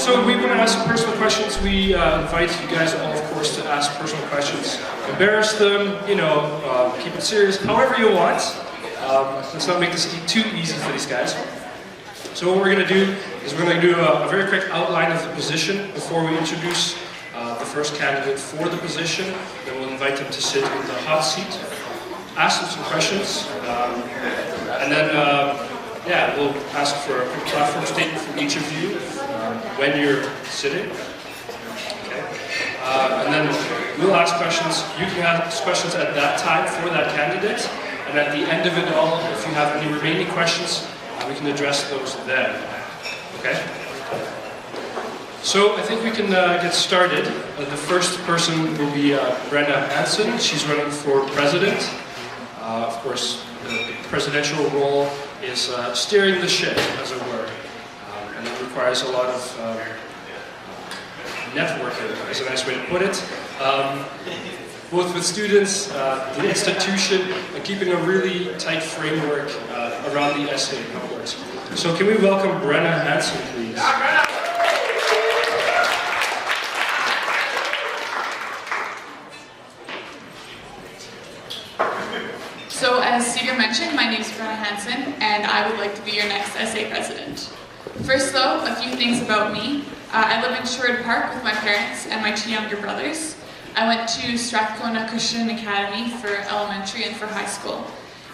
So we want to ask some personal questions. We invite you guys all, of course, to ask personal questions. Embarrass them, keep it serious, however you want. Let's not make this too easy for these guys. So what we're going to do is we're going to do a very quick outline of the position before we introduce the first candidate for the position. Then we'll invite them to sit in the hot seat, ask them some questions, and then we'll ask for a quick platform statement from each of you when you're sitting. Okay. And then we'll ask questions. You can ask questions at that time for that candidate, and at the end of it all, if you have any remaining questions, we can address those then. Okay? So I think we can get started. The first person will be Brenna Hansen. She's running for president. Of course, the presidential role is steering the ship, as it were. And it requires a lot of networking, is a nice way to put it. Both with students, the institution, and keeping a really tight framework around the essay and how it works. So can we welcome Brenna Hansen, please? So as Cedar mentioned, my name is Brenna Hansen, and I would like to be your next essay president. First though, a few things about me. I live in Sherwood Park with my parents and my two younger brothers. I went to Strathcona Christian Academy for elementary and for high school.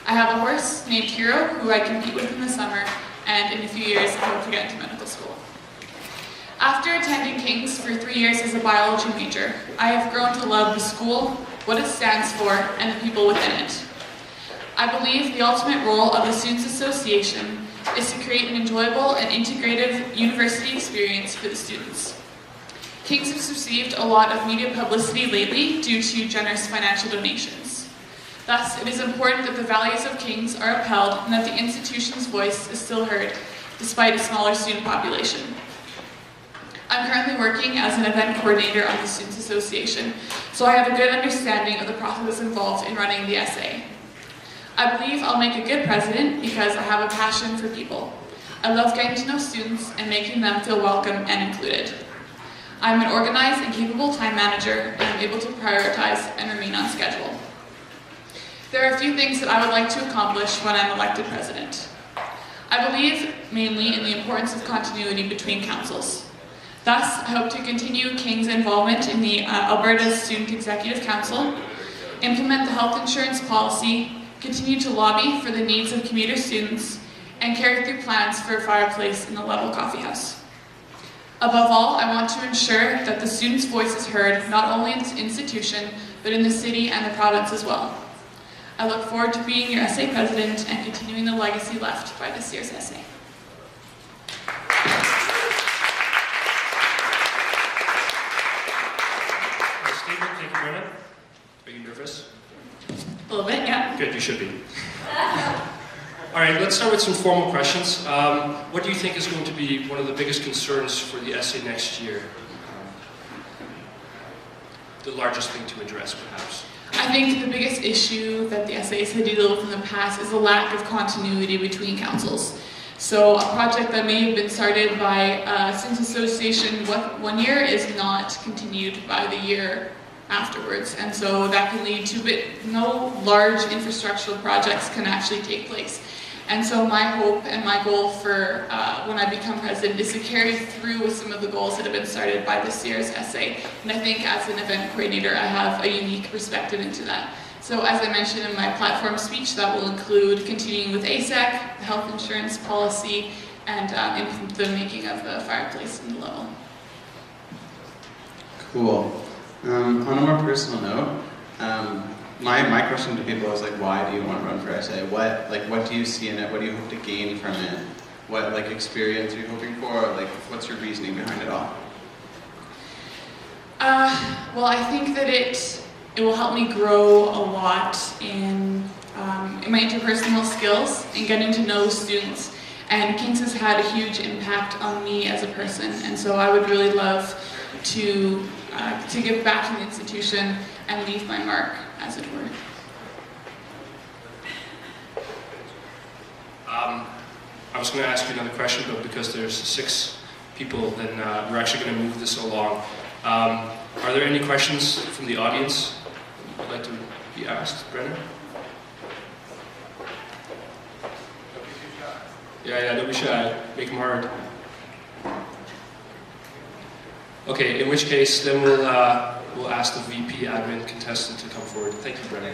I have a horse named Hero, who I compete with in the summer, and in a few years I hope to get into medical school. After attending King's for 3 years as a biology major, I have grown to love the school, what it stands for, and the people within it. I believe the ultimate role of the Students' Association is to create an enjoyable and integrative university experience for the students. King's has received a lot of media publicity lately due to generous financial donations. Thus, it is important that the values of King's are upheld and that the institution's voice is still heard, despite a smaller student population. I'm currently working as an event coordinator on the Students' Association, so I have a good understanding of the process involved in running the SA. I believe I'll make a good president because I have a passion for people. I love getting to know students and making them feel welcome and included. I'm an organized and capable time manager, and I'm able to prioritize and remain on schedule. There are a few things that I would like to accomplish when I'm elected president. I believe mainly in the importance of continuity between councils. Thus, I hope to continue King's involvement in the Alberta Student Executive Council, implement the health insurance policy, continue to lobby for the needs of commuter students, and carry through plans for a fireplace in the Level Coffee House. Above all, I want to ensure that the students' voice is heard not only in this institution, but in the city and the province as well. I look forward to being your essay president and continuing the legacy left by this year's essay. Thank you, Brenna. Are you nervous? A little bit, yeah. Good, you should be. All right, let's start with some formal questions. What do you think is going to be one of the biggest concerns for the essay next year? The largest thing to address, perhaps? I think the biggest issue that the essays had to deal with in the past is the lack of continuity between councils. So a project that may have been started by Students' Association 1 year is not continued by the year afterwards, and so that can lead to no large infrastructural projects can actually take place. And so my hope and my goal for when I become president is to carry through with some of the goals that have been started by this year's essay. And I think as an event coordinator, I have a unique perspective into that. So as I mentioned in my platform speech, that will include continuing with ASEC, the health insurance policy, and the making of the fireplace in the Level. Cool. On a more personal note, my question to people is like, why do you want to run for SA? What do you see in it? What do you hope to gain from it? What experience are you hoping for? What's your reasoning behind it all? Well, I think that it will help me grow a lot in my interpersonal skills and getting to know students. And King's has had a huge impact on me as a person, and so I would really love to give back to the institution and leave my mark, as it were. I was going to ask you another question, but because there's 6 people, then we're actually going to move this along. Are there any questions from the audience that would like to be asked? Brenner? Yeah, don't be shy. Make them hard. Okay, in which case, then we'll ask the VP admin contestant to come forward. Thank you, Brenner.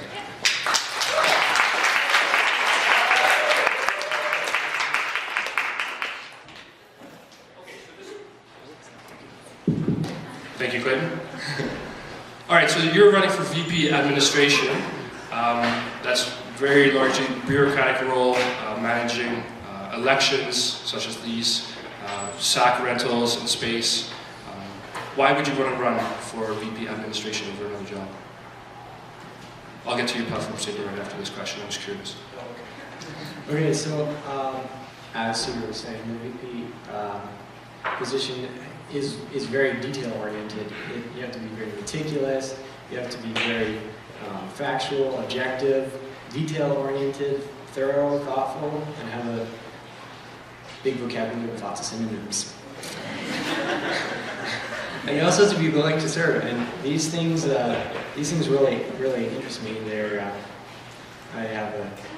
Thank you, Clayton. All right, so you're running for VP administration. That's very largely bureaucratic role, managing elections such as these, SAC rentals and space. Why would you want to run for VP administration over another job? I'll get to your platform statement right after this question. I'm just curious. Okay, so as you were saying, the VP position is very detail oriented. You have to be very meticulous. You have to be very factual, objective, detail oriented, thorough, thoughtful, and have a big vocabulary with lots of synonyms. And you also have to be willing to serve. And these things really interest me. I have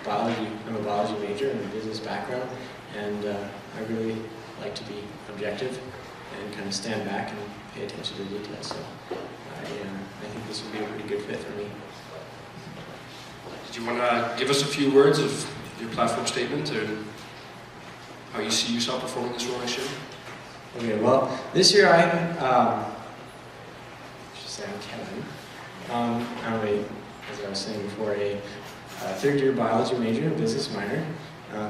I'm a biology major and a business background, and I really like to be objective and kind of stand back and pay attention to details. So I think this would be a pretty good fit for me. Did you want to give us a few words of your platform statement and how you see yourself performing this role next year? Okay, well, this year I'm Kevin. I'm as I was saying before, a third-year biology major and business minor.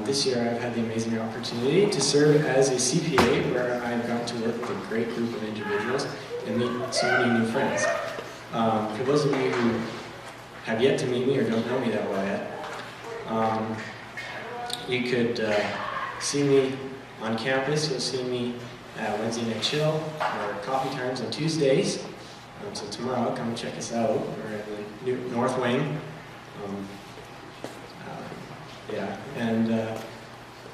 This year I've had the amazing opportunity to serve as a CPA, where I've gotten to work with a great group of individuals and meet so many new friends. For those of you who have yet to meet me or don't know me that well yet, you could see me on campus. You'll see me at Wednesday Night Chill or Coffee Times on Tuesdays. So tomorrow, come check us out. We're at the North Wing.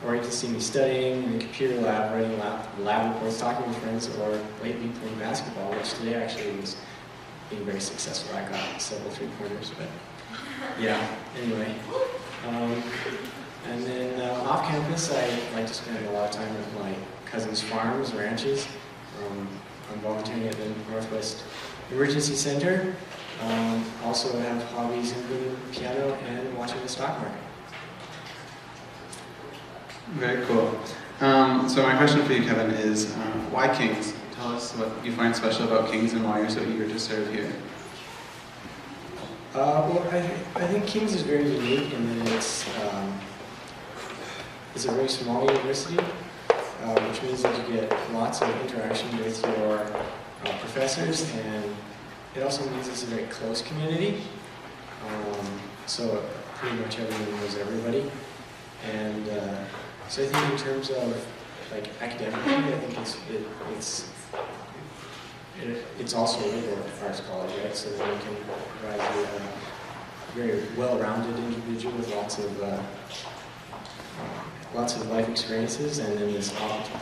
Or you can see me studying in the computer lab, writing lab reports, talking with friends, or lately playing basketball, which today actually was being very successful. I got several three-pointers, but yeah, anyway. And then off campus, I like to spend a lot of time with my cousins' farms, ranches. I'm volunteering at the Northwest Emergency Center. Also have hobbies including piano and watching the stock market. Very cool. So my question for you, Kevin, is why Kings? Tell us what you find special about Kings and why you're so eager to serve here. Well, I think Kings is very unique in that it's a very small university, which means that you get lots of interaction with your professors, and it also means it's a very close community. So pretty much everyone knows everybody. And so I think in terms of like academically, I think it's also a liberal arts college, right? So that we can provide you a very well-rounded individual with lots of life experiences, and then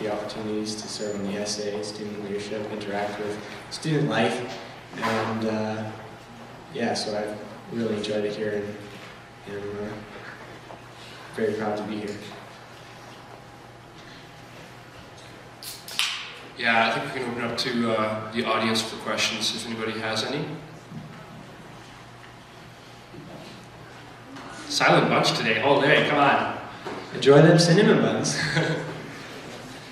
the opportunities to serve on the SA, student leadership, interact with student life, and so I've really enjoyed it here, and I'm very proud to be here. Yeah, I think we can open up to the audience for questions if anybody has any. Silent bunch today, all day, come on. Enjoy them cinnamon buns.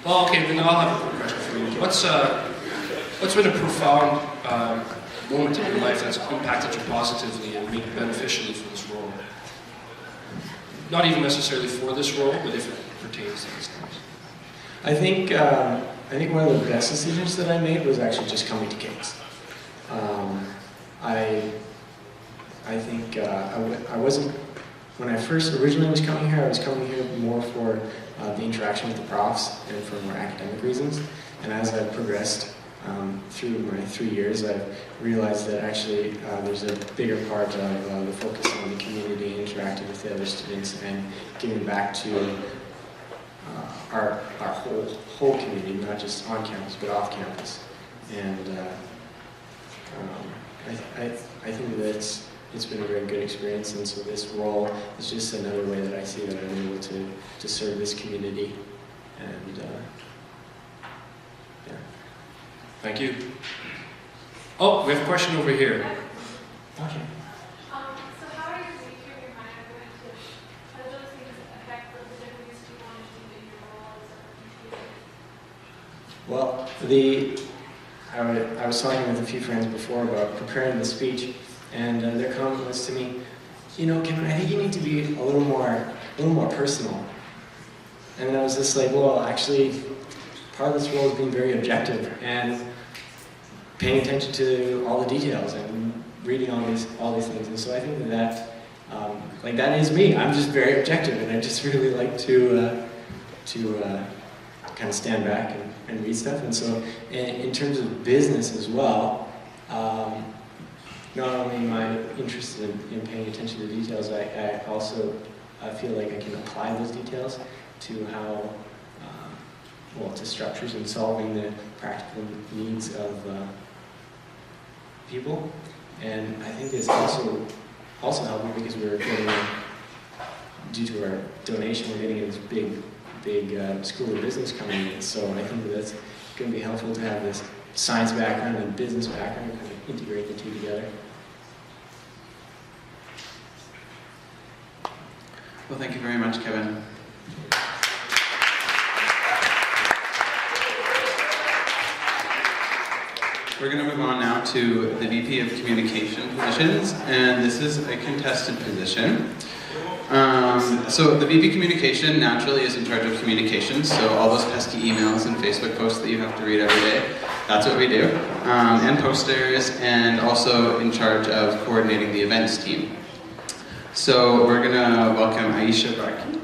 Well, okay, then I'll have a quick question for you. What's been a profound moment in your life that's impacted you positively and made you beneficially for this role? Not even necessarily for this role, but if it pertains to these things. I think one of the best decisions that I made was actually just coming to Kings. I think I wasn't, when I first originally was coming here, I was coming here more for the interaction with the profs and for more academic reasons. And as I've progressed through my 3 years, I've realized that actually there's a bigger part of the focus on the community, interacting with the other students, and giving back to our whole community, not just on campus but off campus. And I think that it's been a very good experience, and so this role is just another way that I see that I'm able to serve this community. And yeah. Thank you. Oh, we have a question over here. Okay. So how are your week and your mind going to, how do those things affect the different things you want to do in your role as a teacher? Well, I was talking with a few friends before about preparing the speech, and their comment was to me, you know, Kevin, I think you need to be a little more personal. And then I was just like, well, actually, part of this role is being very objective and paying attention to all the details and reading all these things. And so I think that like that is me. I'm just very objective, and I just really like to kind of stand back and read stuff. And so in terms of business as well, not only am I interested in paying attention to details, I also feel like I can apply those details to how, to structures and solving the practical needs of people. And I think it's also helping because we're getting, due to our donation, we're getting this big school of business coming in. So I think that's going to be helpful to have this science background and business background and kind of integrate the two together. Well, thank you very much, Kevin. We're going to move on now to the VP of Communication positions, and this is a contested position. So the VP Communication naturally is in charge of communications, so all those pesky emails and Facebook posts that you have to read every day, that's what we do. And posters, and also in charge of coordinating the events team. So we're going to welcome Aisha Barki.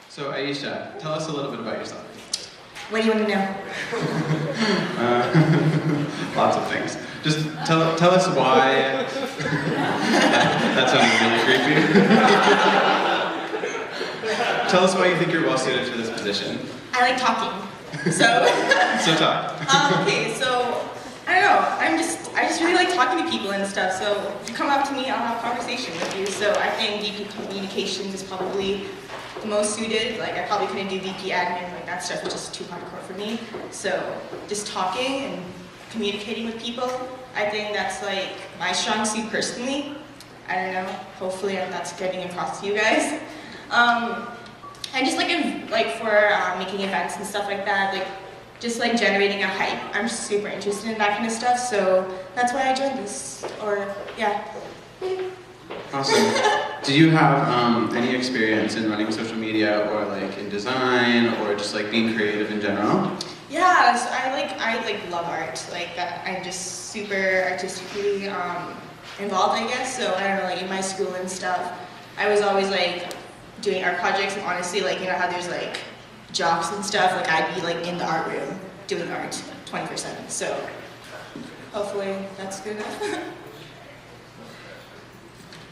So Aisha, tell us a little bit about yourself. What do you want to know? Lots of things. Just tell us why. That sounded really creepy. Tell us why you think you're well suited for this position. I like talking. So, So talk. okay, so I don't know. I just really like talking to people and stuff. So if you come up to me, I'll have a conversation with you. So I think VP Communications is probably the most suited. Like I probably couldn't do VP Admin. Like that stuff is just too hardcore for me. So just talking and communicating with people, I think that's like my strong suit personally. I don't know. Hopefully that's getting across to you guys. And just like for making events and stuff like that, like just like generating a hype. I'm super interested in that kind of stuff, so that's why I joined this. Or yeah. Awesome. Do you have any experience in running social media, or like in design, or just like being creative in general? Yeah, so I love art. Like that, I'm just super artistically involved, I guess. So I don't know, like in my school and stuff, I was always like doing art projects, and honestly, like, you know how there's like jocks and stuff, like I'd be like in the art room doing art 24/7. So hopefully that's good enough.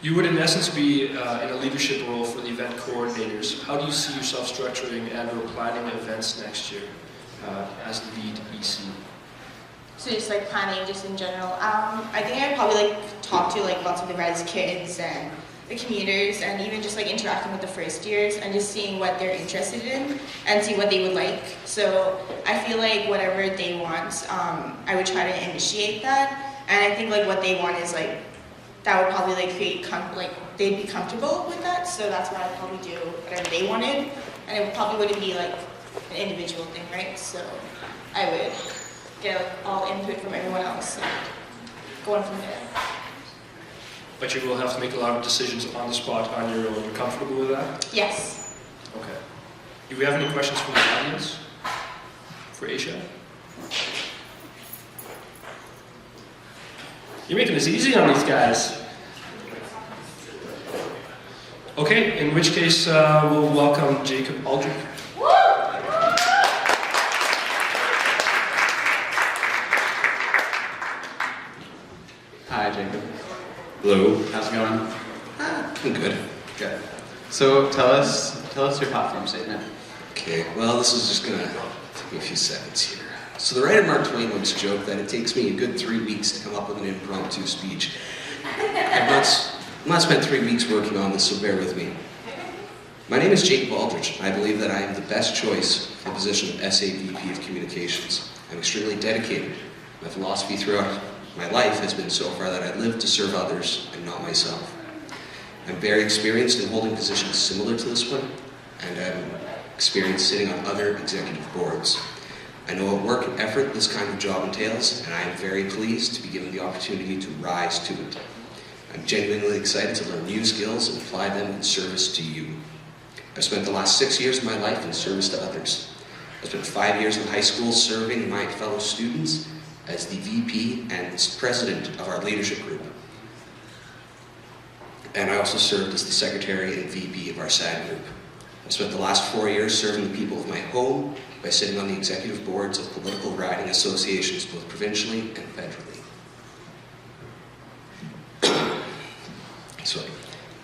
You would in essence be in a leadership role for the event coordinators. How do you see yourself structuring and/or planning events next year as the lead EC? So just like planning, just in general. I think I'd probably like talk to like lots of the res kids and the commuters, and even just like interacting with the first years and just seeing what they're interested in and see what they would like. So I feel like whatever they want, I would try to initiate that. And I think like what they want is like, that would probably like create, they'd be comfortable with that. So that's why I'd probably do whatever they wanted. And it probably wouldn't be like an individual thing, right? So I would get all input from everyone else and going from there. But you will have to make a lot of decisions on the spot on your own. You're comfortable with that? Yes. Okay. Do we have any questions from the audience for Aisha? You're making this easy on these guys. Okay, in which case we'll welcome Jacob Aldrich. Hi, Jacob. Hello. How's it going? I'm good. Good. So tell us your platform statement. Okay, well, this is just gonna take me a few seconds here. So the writer Mark Twain once joked that it takes me a good 3 weeks to come up with an impromptu speech. I've not spent 3 weeks working on this, so bear with me. My name is Jacob Aldrich, and I believe that I am the best choice for the position of SAVP of Communications. I'm extremely dedicated. My philosophy throughout my life has been so far that I live to serve others and not myself. I'm very experienced in holding positions similar to this one, and I'm experienced sitting on other executive boards. I know what work and effort this kind of job entails, and I am very pleased to be given the opportunity to rise to it. I'm genuinely excited to learn new skills and apply them in service to you. I've spent the last 6 years of my life in service to others. I spent 5 years in high school serving my fellow students as the VP and president of our leadership group. And I also served as the secretary and VP of our SAG group. I spent the last 4 years serving the people of my home by sitting on the executive boards of political riding associations, both provincially and federally. Sorry.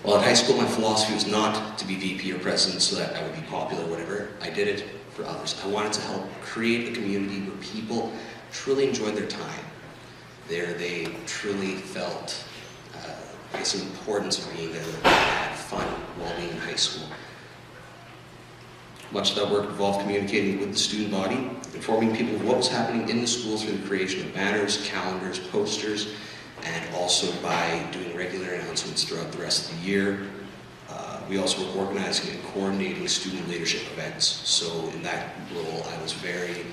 While in high school, my philosophy was not to be VP or president so that I would be popular or whatever. I did it for others. I wanted to help create a community where people truly enjoyed their time. There they truly felt the importance of being there, that they had fun while being in high school. Much of that work involved communicating with the student body, informing people of what was happening in the school through the creation of banners, calendars, posters, and also by doing regular announcements throughout the rest of the year. We also were organizing and coordinating student leadership events. So in that role, I was very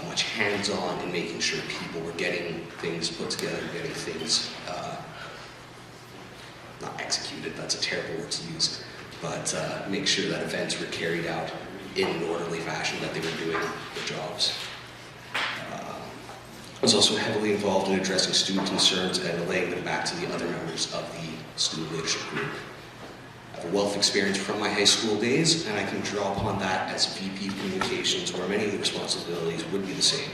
much hands-on in making sure people were getting things put together, getting things not executed, that's a terrible word to use, but make sure that events were carried out in an orderly fashion, that they were doing their jobs. I was also heavily involved in addressing student concerns and relaying them back to the other members of the student leadership group. I have a wealth of experience from my high school days, and I can draw upon that as VP of Communications, where many of the responsibilities would be the same.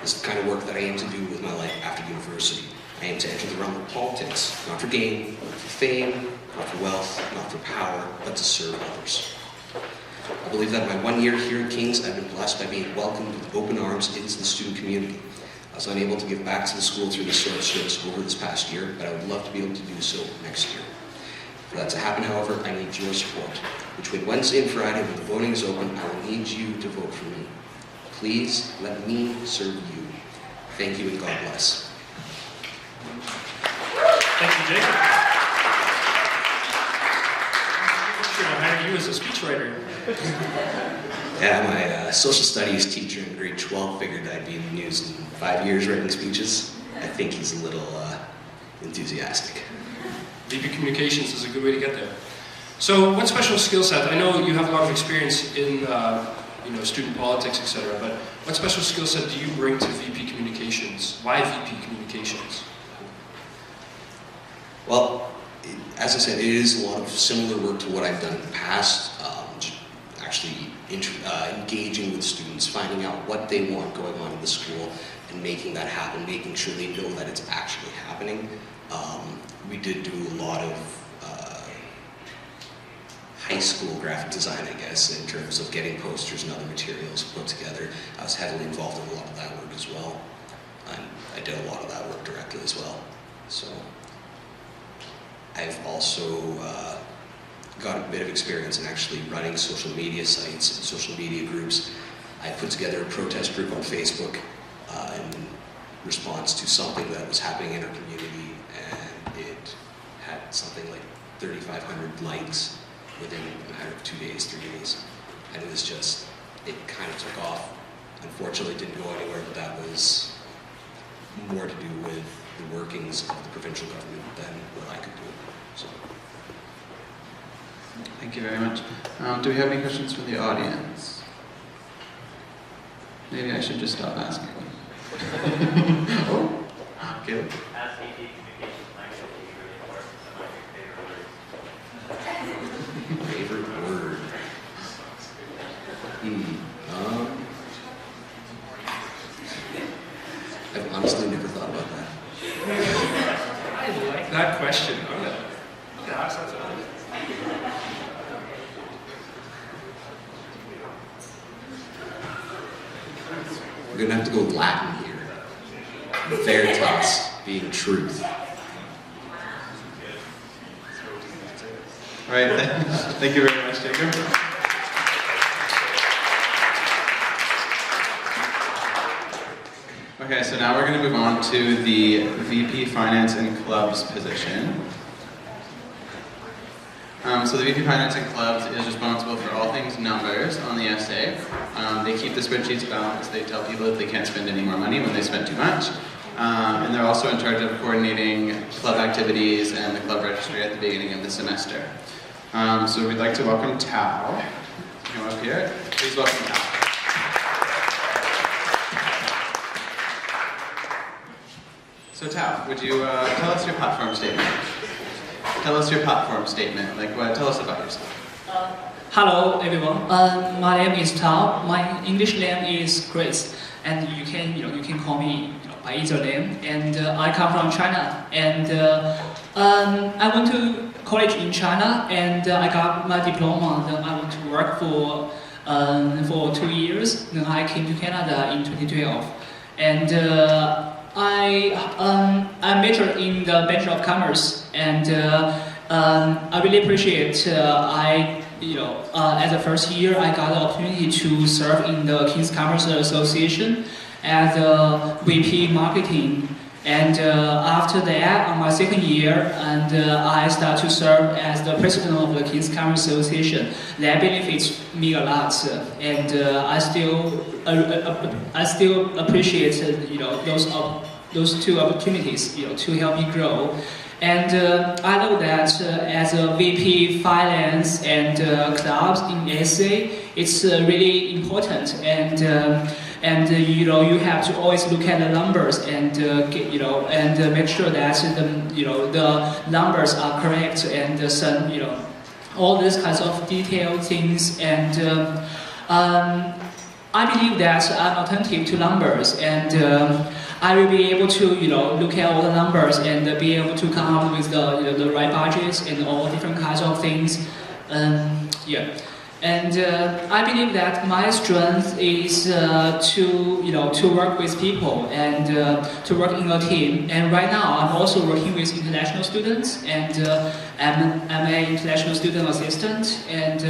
This is the kind of work that I aim to do with my life after university. I aim to enter the realm of politics, not for gain, not for fame, not for wealth, not for power, but to serve others. I believe that my 1 year here at King's, I've been blessed by being welcomed with open arms into the student community. I was unable to give back to the school through this sort of service over this past year, but I would love to be able to do so next year. For that to happen, however, I need your support. Between Wednesday and Friday, when the voting is open, I will need you to vote for me. Please let me serve you. Thank you and God bless. Thank you, Jacob. Should I hire you as a speechwriter? Yeah, my social studies teacher in grade 12 figured I'd be in the news in 5 years writing speeches. I think he's a little enthusiastic. VP Communications is a good way to get there. So, what special skill set? I know you have a lot of experience in student politics, etc. But what special skill set do you bring to VP Communications? Why VP Communications? Well, as I said, it is a lot of similar work to what I've done in the past. Actually engaging with students, finding out what they want going on in the school, and making that happen, making sure they know that it's actually happening. We did do a lot of high school graphic design, I guess, in terms of getting posters and other materials put together. I was heavily involved in a lot of that work as well. And I did a lot of that work directly as well. So I've also got a bit of experience in actually running social media sites and social media groups. I put together a protest group on Facebook in response to something that was happening in our community, and it had something like 3,500 likes within a matter of 2 days, 3 days. And it was just, it kind of took off. Unfortunately, it didn't go anywhere, but that was more to do with the workings of the provincial government than what I could do. So. Thank you very much. Do we have any questions from the audience? Maybe I should just stop asking. Oh, Caleb. As VP Communications, language is really important. Some of your favorite words. Favorite word? I've honestly never thought about that. I like that question. I'm gonna ask that to others. We're gonna have to go Latin here. Veritas being truth. All right, thank you very much, Jacob. Okay, so now we're going to move on to the VP Finance and Clubs position. So the VP Finance and Clubs is responsible for all things numbers on the SA. They keep the spreadsheets balanced. They tell people if they can't spend any more money when they spend too much. And they're also in charge of coordinating club activities and the club registry at the beginning of the semester. So we'd like to welcome Tao to come up here. Please welcome Tao. So Tao, would you tell us your platform statement? Tell us your platform statement. Tell us about yourself. Hello everyone. My name is Tao. My English name is Grace, and you can call me by either name. And I come from China, and I went to college in China, and I got my diploma. Then I went to work for 2 years. Then I came to Canada in 2012, and I majored in the Bachelor of Commerce, and I really appreciate as a first year I got the opportunity to serve in the King's Commerce Association as a VP Marketing. And after that, on my second year, I started to serve as the president of the King's Commerce Association. That benefits me a lot, and I still appreciate those two opportunities to help me grow. And I know that as a VP Finance and Clubs in SA, it's really important, and you have to always look at the numbers and make sure that the numbers are correct and all these kinds of detailed things. And I believe that I'm attentive to numbers, and I will be able to look at all the numbers and be able to come up with the right budgets and all different kinds of things. And I believe that my strength is to work with people and to work in a team. And right now, I'm also working with international students, and I'm an international student assistant. And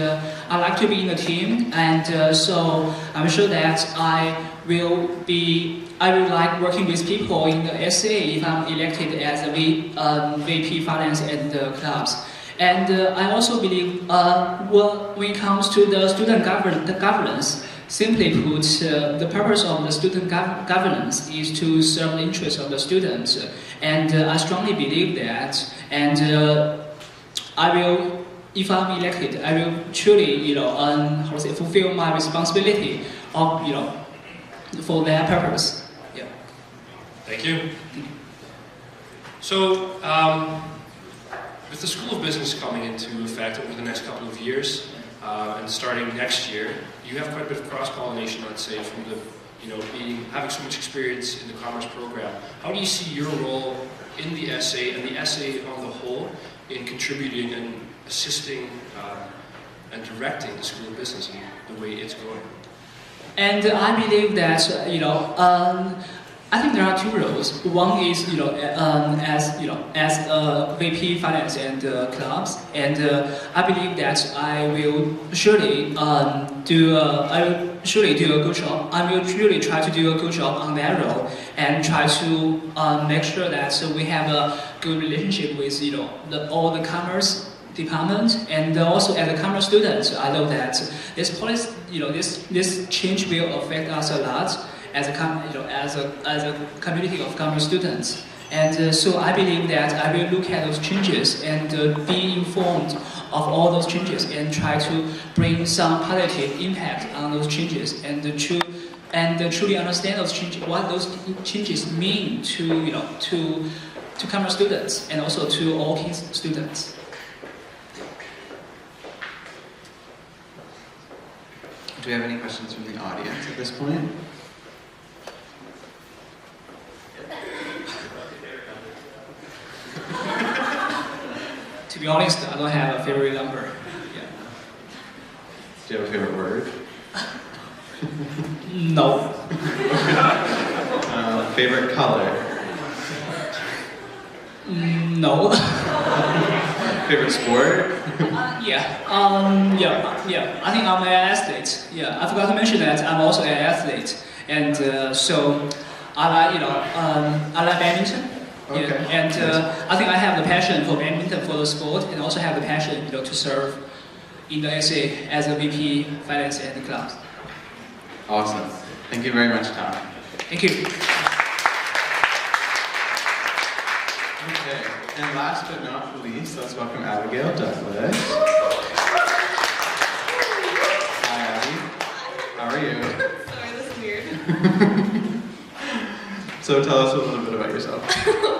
I like to be in a team, and so I'm sure that I will like working with people in the SA if I'm elected as a VP Finance and Clubs. And I also believe when it comes to the student governance, simply put, the purpose of the student governance is to serve the interests of the students. And I strongly believe that. And if I'm elected, I will truly, fulfill my responsibility of, for that purpose. Yeah. Thank you. So, with the School of Business coming into effect over the next couple of years, and starting next year, you have quite a bit of cross-pollination, I'd say, from the, having so much experience in the commerce program. How do you see your role in the SA and the SA on the whole in contributing and assisting and directing the School of Business and the way it's going? And I believe that, I think there are two roles. One is, as a VP Finance and Clubs, and I believe that I will surely do a good job. I will really try to do a good job on that role and try to make sure that we have a good relationship with, all the commerce department, and also as a commerce student, I know that this policy, this change will affect us a lot as a community of commerce students. And so I believe that I will look at those changes and be informed of all those changes and try to bring some positive impact on those changes and truly understand those changes, what those changes mean to commerce students and also to all King's students. Do we have any questions from the audience at this point? be honest, I don't have a favorite number. Yeah. Do you have a favorite word? No. Favorite color? No. Favorite sport? Yeah. Yeah. I think I'm an athlete. Yeah. I forgot to mention that I'm also an athlete, and so I like I like badminton. Okay. Yeah. And I think I have the passion for badminton, for the sport, and also have the passion to serve in the SA as a VP Finance and Clubs. Awesome. Thank you very much, Tom. Thank you. Okay, and last but not least, let's welcome Abigail Douglas. Hi, Abby. How are you? Sorry, this is weird. So tell us a little bit about yourself.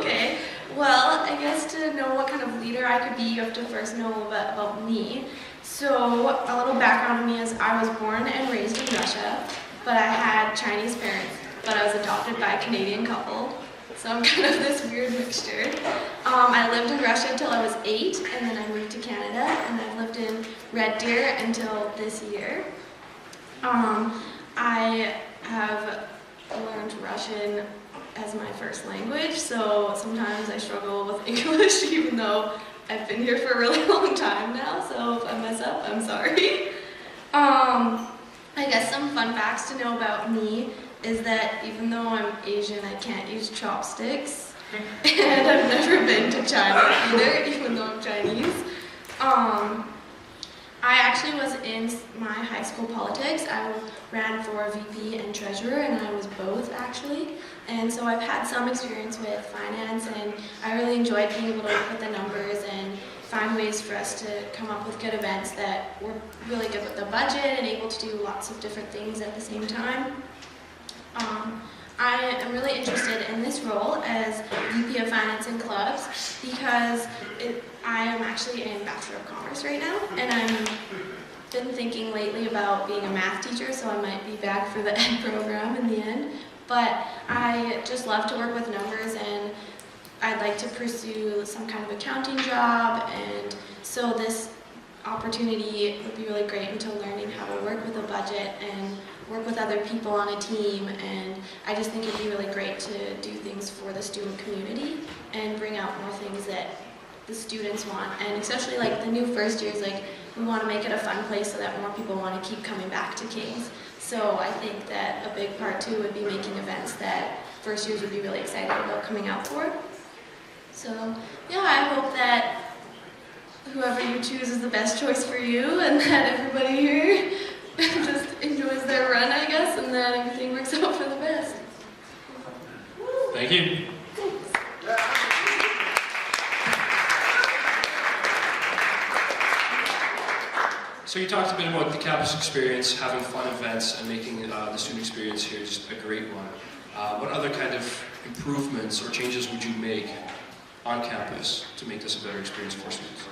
Okay, well, I guess to know what kind of leader I could be, you have to first know a little bit about me. So, a little background on me is I was born and raised in Russia, but I had Chinese parents, but I was adopted by a Canadian couple. So I'm kind of this weird mixture. I lived in Russia until I was 8, and then I moved to Canada, and I've lived in Red Deer until this year. I have learned Russian as my first language, so sometimes I struggle with English, even though I've been here for a really long time now, so if I mess up, I'm sorry. I guess some fun facts to know about me is that even though I'm Asian, I can't use chopsticks. And I've never been to China either, even though I'm Chinese. I actually was in my high school politics. I ran for VP and treasurer, and I was both actually. And so I've had some experience with finance, and I really enjoyed being able to work with the numbers and find ways for us to come up with good events that were really good with the budget and able to do lots of different things at the same time. I am really interested in this role as VP of Finance and Clubs because I am actually in Bachelor of Commerce right now, and I've been thinking lately about being a math teacher, so I might be back for the ed program in the end. But I just love to work with numbers, and I'd like to pursue some kind of accounting job, and so this opportunity would be really great into learning how to work with a budget and work with other people on a team, and I just think it'd be really great to do things for the student community and bring out more things that the students want, and especially like the new first years, like we want to make it a fun place so that more people want to keep coming back to King's. So I think that a big part too would be making events that first years would be really excited about coming out for. So yeah, I hope that whoever you choose is the best choice for you, and that everybody here just enjoys their run, I guess, and that everything works out for the best. Thank you. So you talked a bit about the campus experience, having fun events, and making the student experience here just a great one. What other kind of improvements or changes would you make on campus to make this a better experience for students?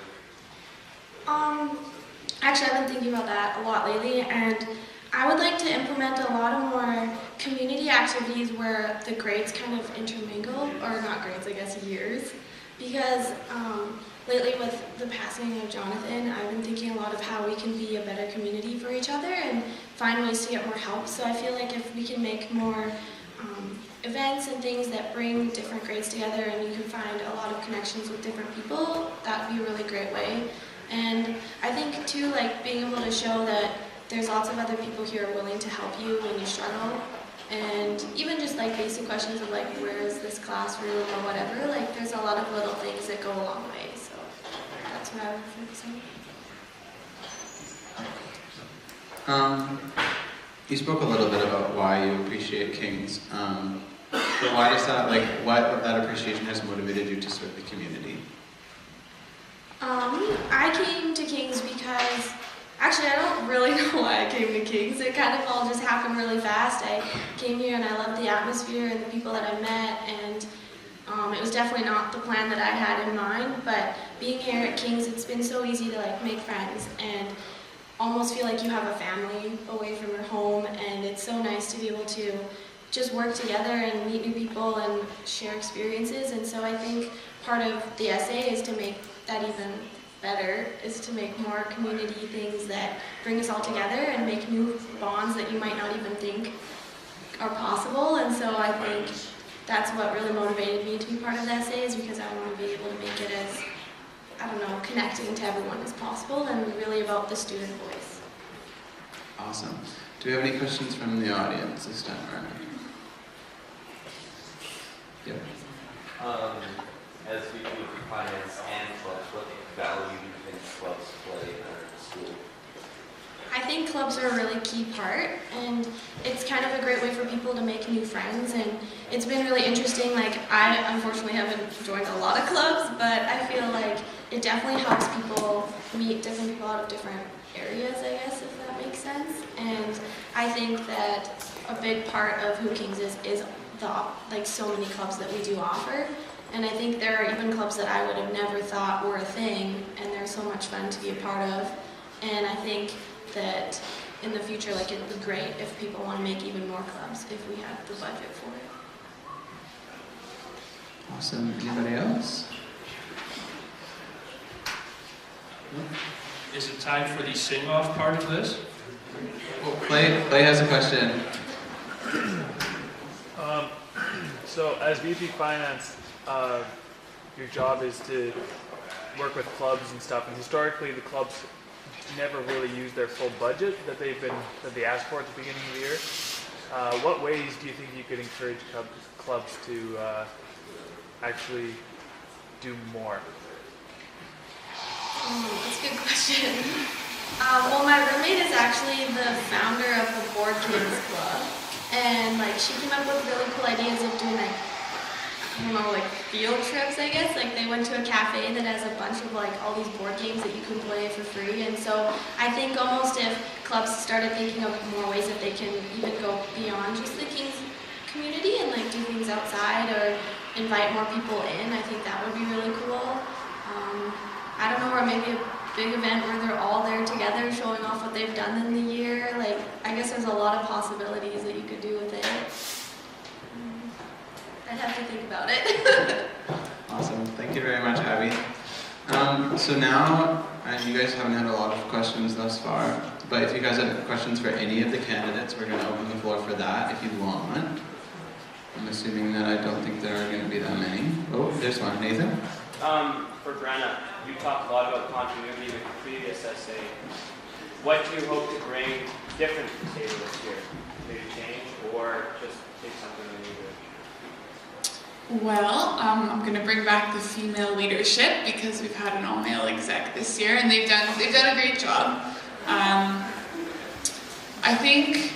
Actually, I've been thinking about that a lot lately, and I would like to implement a lot of more community activities where the grades kind of intermingle, or not grades, I guess, years, because lately with the passing of Jonathan, I've been thinking a lot of how we can be a better community for each other and find ways to get more help. So I feel like if we can make more events and things that bring different grades together and you can find a lot of connections with different people, that would be a really great way. And I think too, like being able to show that there's lots of other people here willing to help you when you struggle. And even just like basic questions of like, where is this classroom or whatever, like there's a lot of little things that go a long way. So that's what I would focus on. You spoke a little bit about why you appreciate King's. But why does that, like, what of that appreciation has motivated you to serve the community? I came to King's because, actually I don't really know why I came to King's. It kind of all just happened really fast. I came here and I loved the atmosphere and the people that I met, and it was definitely not the plan that I had in mind, but being here at King's, it's been so easy to like make friends and almost feel like you have a family away from your home, and it's so nice to be able to just work together and meet new people and share experiences. And so I think part of the essay is to make that even better is to make more community things that bring us all together and make new bonds that you might not even think are possible. And so I think that's what really motivated me to be part of the SA, is because I want to be able to make it as, I don't know, connecting to everyone as possible and really about the student voice. Awesome. Do we have any questions from the audience this time around? Yep. As we do finance and clubs, what value do you think clubs play in our school? I think clubs are a really key part, and it's kind of a great way for people to make new friends, and it's been really interesting. Like, I unfortunately haven't joined a lot of clubs, but I feel like it definitely helps people meet different people out of different areas, I guess, if that makes sense. And I think that a big part of Who Kings is the, like, so many clubs that we do offer. And I think there are even clubs that I would have never thought were a thing, and they're so much fun to be a part of. And I think that in the future, like, it'd be great if people want to make even more clubs if we have the budget for it. Awesome. Anybody else? Is it time for the sing-off part of this? Well, Clay has a question. So as VP Finance, your job is to work with clubs and stuff, and historically the clubs never really used their full budget that they asked for at the beginning of the year. What ways do you think you could encourage clubs to actually do more? That's a good question. Well, my roommate is actually the founder of the Board Kings Club, and like she came up with really cool ideas of doing like, I don't know, like field trips, I guess. Like they went to a cafe that has a bunch of like all these board games that you can play for free. And so I think almost if clubs started thinking of more ways that they can even go beyond just the Kings community and like do things outside or invite more people in, I think that would be really cool. I don't know, or maybe a big event where they're all there together showing off what they've done in the year. Like, I guess there's a lot of possibilities that you could do with it. I'd have to think about it. Awesome. Thank you very much, Abby. So now, you guys haven't had a lot of questions thus far, but if you guys have questions for any of the candidates, we're going to open the floor for that if you want. I'm assuming that I don't think there are going to be that many. Oh, there's one. Nathan? For Brenna, you talked a lot about continuity with the previous SA. What do you hope to bring different to the table this year? Maybe change or just take something new? Well, I'm going to bring back the female leadership because we've had an all-male exec this year, and they've done a great job. I think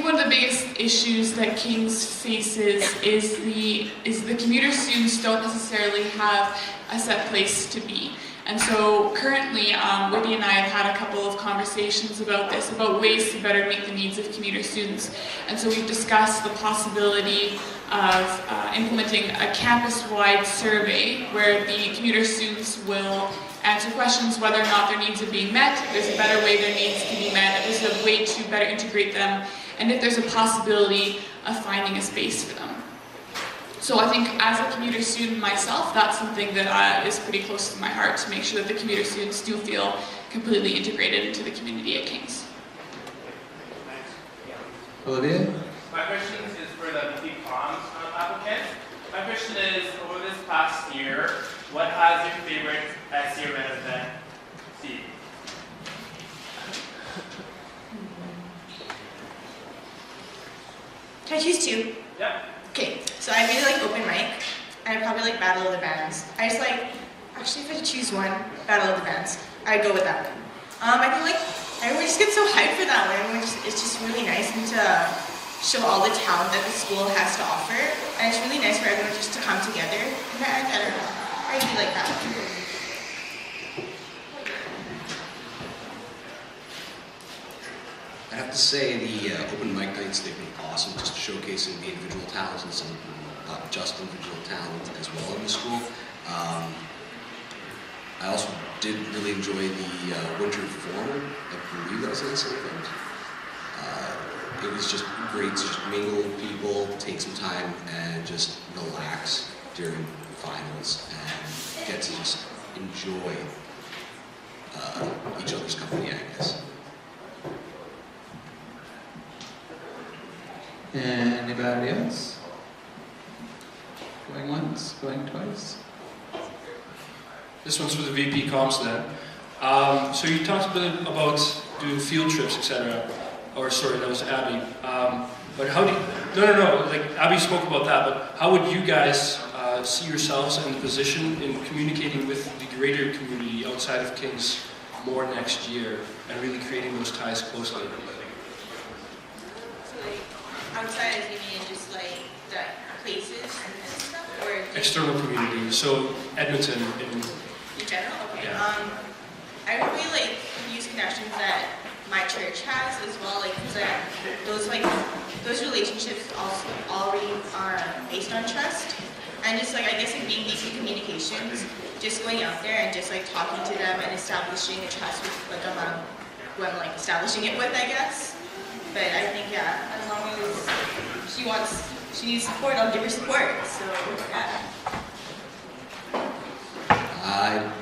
one of the biggest issues that Kings faces is the commuter students don't necessarily have a set place to be. And so currently, Whitney and I have had a couple of conversations about this, about ways to better meet the needs of commuter students. And so we've discussed the possibility of implementing a campus-wide survey where the commuter students will answer questions whether or not their needs are being met, if there's a better way their needs can be met, if there's a way to better integrate them, and if there's a possibility of finding a space for them. So I think as a commuter student myself, that's something that is pretty close to my heart, to make sure that the commuter students do feel completely integrated into the community at Kings. Olivia? My question is for the VP Comms applicant. My question is, over this past year, what has your favorite SC event seen? Can I choose two? Yep. Okay, so I really like open mic. I probably like Battle of the Bands. I just like, actually if I could choose one, Battle of the Bands, I'd go with that one. I think like, everyone just gets so hyped for that one. It's just really nice and to show all the talent that the school has to offer. And it's really nice for everyone just to come together. And I don't know, I really like that one. I have to say the open mic nights, they've been awesome, just showcasing the individual talents and some not just individual talent as well in the school. I also did really enjoy the winter forum. I believe that was in the same thing. It was just great to just mingle with people, take some time and just relax during the finals and get to just enjoy each other's company, I guess. Anybody else? Going once, going twice? This one's for the VP Comms then. So you talked a bit about doing field trips, etc. Or sorry, that was Abby. But how do you, no, like Abby spoke about that, but how would you guys see yourselves in the position in communicating with the greater community outside of Kings more next year and really creating those ties closely? So like outside, you mean just like the places and stuff, or External community, so Edmonton in general? Okay. Yeah. I would really like use connections that my church has as well, like those relationships also already are based on trust, and just like I guess like being decent communications, just going out there and just like talking to them and establishing a trust with like among who I'm like establishing it with, I guess. But I think as long as she needs support, I'll give her support. So yeah. I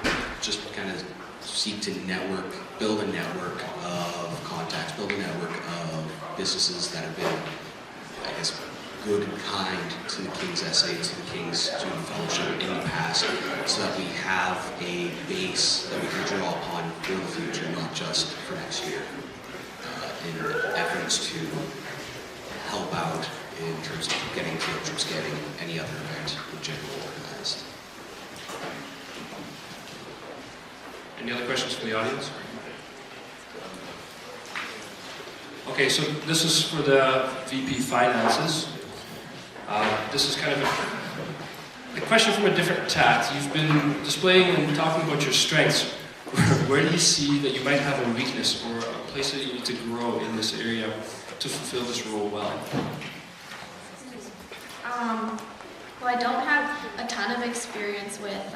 just kind of seek to build a network of contacts, build a network of businesses that have been, I guess, good and kind to the King's SA, to the King's Student Fellowship in the past, so that we have a base that we can draw upon for the future, not just for next year, in efforts to help out in terms of getting field trips, getting any other event in general organized. Any other questions from the audience? Okay, so this is for the VP Finances. This is kind of a question from a different tact. You've been displaying and talking about your strengths. Where do you see that you might have a weakness or a place that you need to grow in this area to fulfill this role well? Well, I don't have a ton of experience with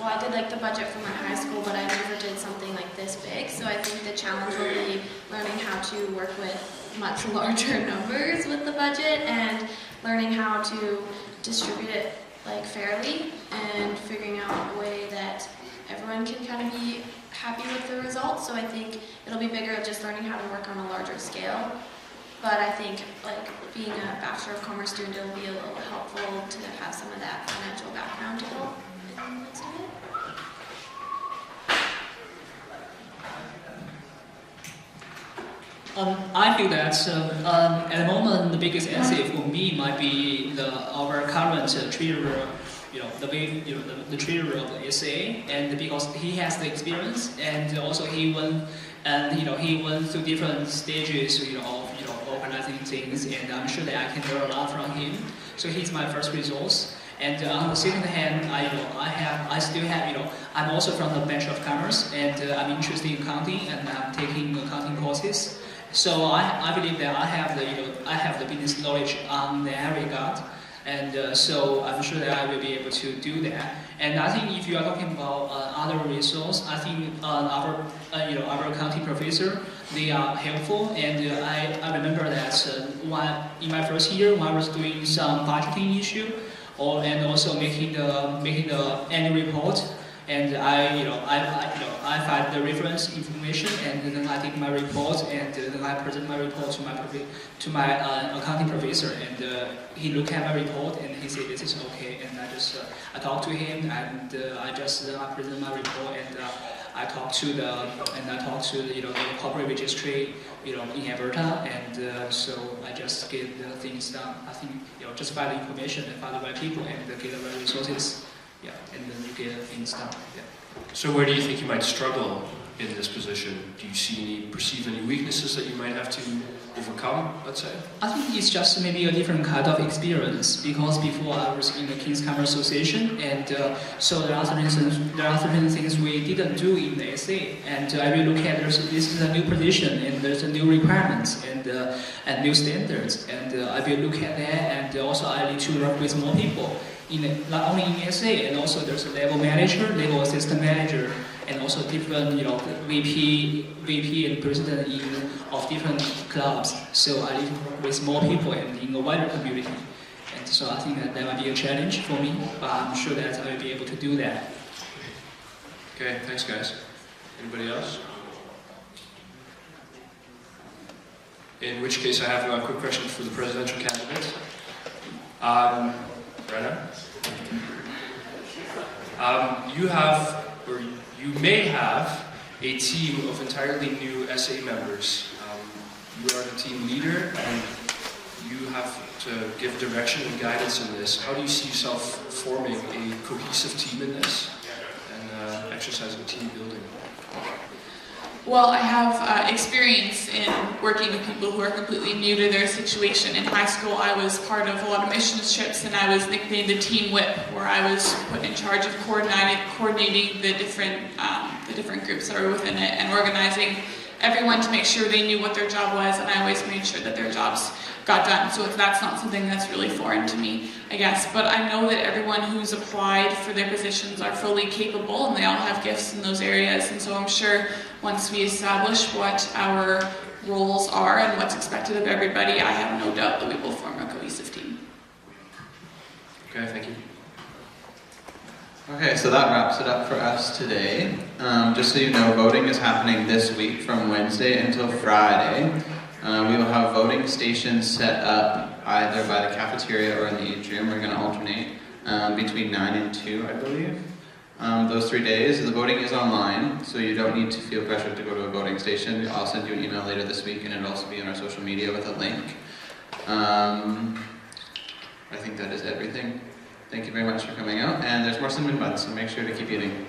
I did like the budget for my high school, but I never did something like this big. So I think the challenge will be learning how to work with much larger numbers with the budget and learning how to distribute it like fairly and figuring out a way that everyone can kind of be happy with the results. So I think it'll be bigger of just learning how to work on a larger scale. But I think like being a Bachelor of Commerce student, it'll be a little helpful to have some of that financial background to help in that student. I feel that at the moment the biggest essay for me might be our current treasurer, the treasurer of the SA, and because he has the experience and also he went through different stages of organizing things, and I'm sure that I can learn a lot from him. So he's my first resource. And on the second hand, I'm also from the Bachelor of Commerce, and I'm interested in accounting, and I'm taking accounting courses. So I believe that I have the business knowledge on that regard, and so I'm sure that I will be able to do that. And I think if you are talking about other resources, I think our accounting professor, they are helpful. And I remember that in my first year when I was doing some budgeting issue, and also making the annual report. And I find the reference information, and then I take my report, and then I present my report to my accounting professor, and he looked at my report and he said this is okay, and I talked to him, and I present my report, and I talked to the corporate registry in Alberta, and so I just get the things done. I think just find the information and find the right people and get the right resources. Yeah, and then you get things done. Yeah. So where do you think you might struggle in this position? Do you perceive any weaknesses that you might have to overcome, let's say? I think it's just maybe a different kind of experience, because before I was in the King's Commerce Association, and so there are certain things we didn't do in the SA, and I will look at this is a new position, and there's a new requirements and new standards, and I will look at that, and also I need to work with more people. Not only in SA, and also there's a level manager, level assistant manager, and also different VP and president of different clubs. So I need to work with more people and in a wider community. And so I think that might be a challenge for me, but I'm sure that I will be able to do that. Okay, thanks guys. Anybody else? In which case, I have a quick question for the presidential candidate. Brenna? You have, or you may have, a team of entirely new SA members. You are the team leader, and you have to give direction and guidance in this. How do you see yourself forming a cohesive team in this and exercising team building? Well, I have experience in working with people who are completely new to their situation. In high school, I was part of a lot of missions trips, and I was nicknamed the Team Whip, where I was put in charge of coordinating the different groups that were within it and organizing everyone to make sure they knew what their job was, and I always made sure that their jobs got done. So that's not something that's really foreign to me, I guess. But I know that everyone who's applied for their positions are fully capable, and they all have gifts in those areas. And so I'm sure once we establish what our roles are and what's expected of everybody, I have no doubt that we will form a cohesive team. Okay, thank you. Okay, so that wraps it up for us today. Just so you know, voting is happening this week from Wednesday until Friday. We will have voting stations set up either by the cafeteria or in the atrium. We're going to alternate between 9 and 2, I believe. Those 3 days. The voting is online, so you don't need to feel pressured to go to a voting station. I'll send you an email later this week, and it'll also be on our social media with a link. I think that is everything. Thank you very much for coming out, and there's more cinnamon buns, so make sure to keep eating.